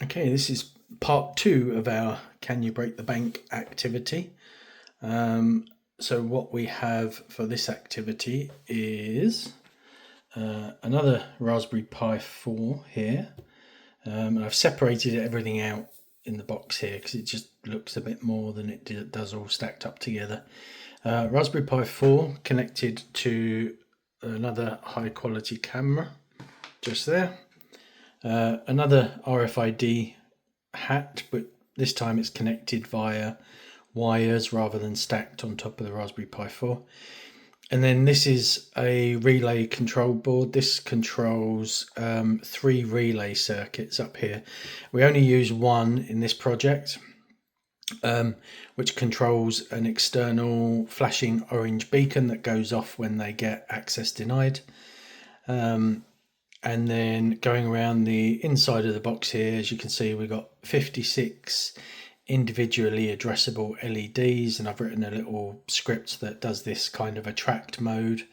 Okay, this is part 2 of our Can You Break the Bank activity. So what we have for this activity is another Raspberry Pi 4 here. And I've separated everything out in the box here because it just looks a bit more than it does all stacked up together. Raspberry Pi 4 connected to another high quality camera just there. Another RFID hat, but this time it's connected via wires rather than stacked on top of the Raspberry Pi 4. And then this is a relay control board. This controls 3 relay circuits up here. We only use one in this project, which controls an external flashing orange beacon that goes off when they get access denied. And then going around the inside of the box here, as you can see, we've got 56 individually addressable LEDs, and I've written a little script that does this kind of attract mode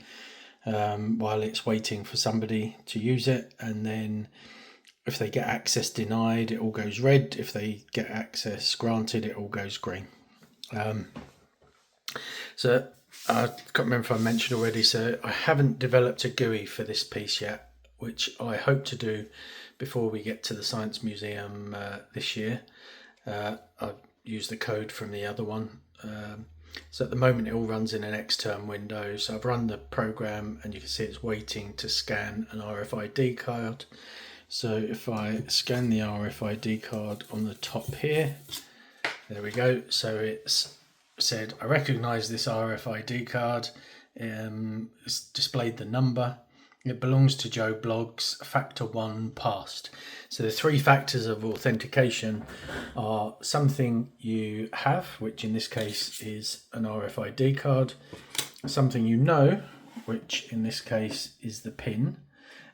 while it's waiting for somebody to use it. And then if they get access denied, it all goes red. If they get access granted, it all goes green. So I can't remember if I mentioned already, so I haven't developed a GUI for this piece yet, which I hope to do before we get to the Science Museum this year. I've used the code from the other one. So at the moment it all runs in an Xterm window. So I've run the program and you can see it's waiting to scan an RFID card. So if I scan the RFID card on the top here, there we go. So it's said, I recognise this RFID card. It's displayed the number. It belongs to Joe Bloggs, factor 1 passed. So the 3 factors of authentication are something you have, which in this case is an RFID card, something you know, which in this case is the PIN,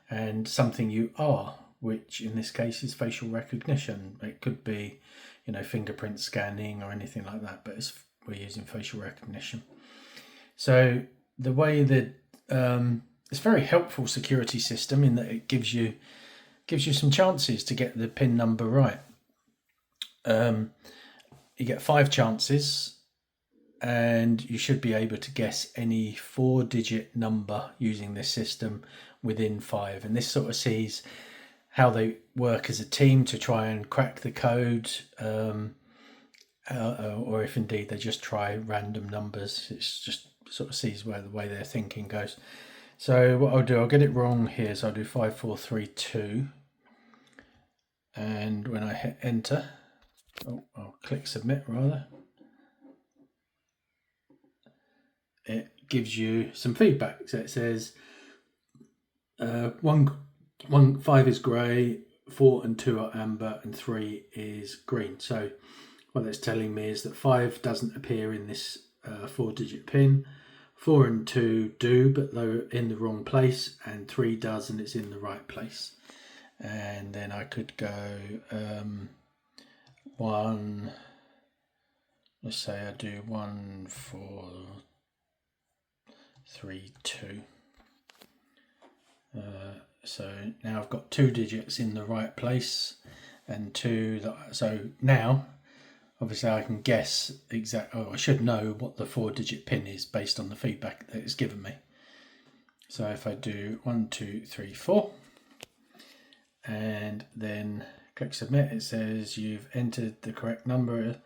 and something you are, which in this case is facial recognition. It could be, fingerprint scanning or anything like that, but we're using facial recognition. So the way that it's a very helpful security system in that it gives you some chances to get the PIN number right. You get 5 chances, and you should be able to guess any 4-digit number using this system within 5. And this sort of sees how they work as a team to try and crack the code, or if indeed they just try random numbers. It's just sort of sees where the way their thinking goes. So what I'll do, I'll get it wrong here. So I'll do 5, 4, 3, 2. And when I hit enter, I'll click submit rather. It gives you some feedback. So it says 5 is grey, 4 and 2 are amber, and 3 is green. So what that's telling me is that 5 doesn't appear in this 4-digit PIN. 4 and 2 do, but they're in the wrong place, and 3 does, and it's in the right place. And then I could go 1, let's say I do 1, 4, 3, 2. So now I've got 2 digits in the right place, and 2 so now obviously I can guess I should know what the 4-digit PIN is based on the feedback that it's given me. So if I do 1, 2, 3, 4, and then click submit, it says you've entered the correct number,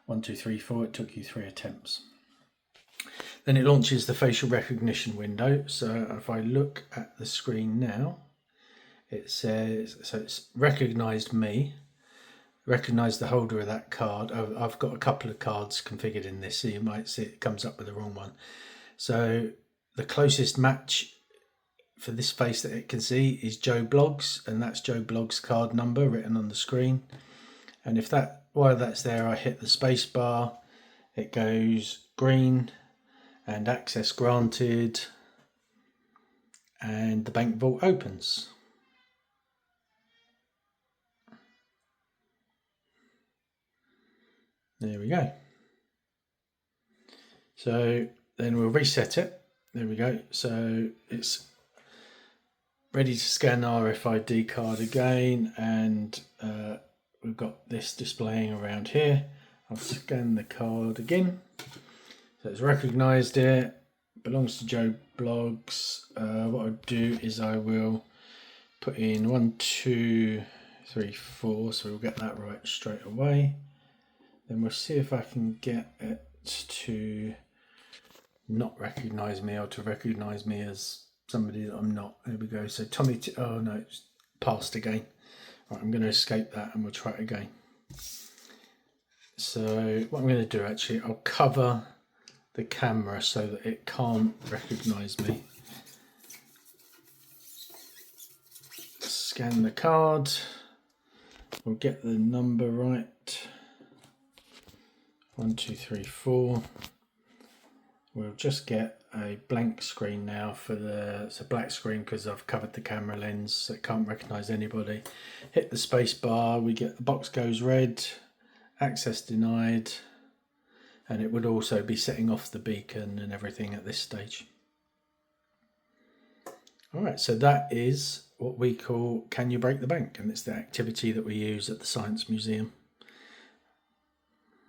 1, 2, 3, 4. It took you 3 attempts. Then it launches the facial recognition window. So if I look at the screen now, it says, so it's recognised me, recognised the holder of that card. I've got a couple of cards configured in this, so you might see it comes up with the wrong one. So the closest match for this face that it can see is Joe Bloggs, and that's Joe Bloggs' card number written on the screen. And while that's there, I hit the space bar, it goes green and access granted, and the bank vault opens. There we go. So then we'll reset it. There we go. So it's ready to scan the RFID card again, and we've got this displaying around here. I'll scan the card again. So it's recognised it. Belongs to Joe Bloggs. What I'll do is I will put in 1, 2, 3, 4. So we'll get that right straight away. Then we'll see if I can get it to not recognise me or to recognise me as somebody that I'm not. There we go. So Tommy, oh no, it's passed again. Right, I'm going to escape that and we'll try it again. So what I'm going to do, actually, I'll cover the camera so that it can't recognise me. Scan the card. We'll get the number right. 1, 2, 3, 4. We'll just get a blank screen now for it's a black screen because I've covered the camera lens so it can't recognise anybody. Hit the space bar, we get the box goes red, access denied, and it would also be setting off the beacon and everything at this stage. Alright, so that is what we call Can You Break the Bank, and it's the activity that we use at the Science Museum.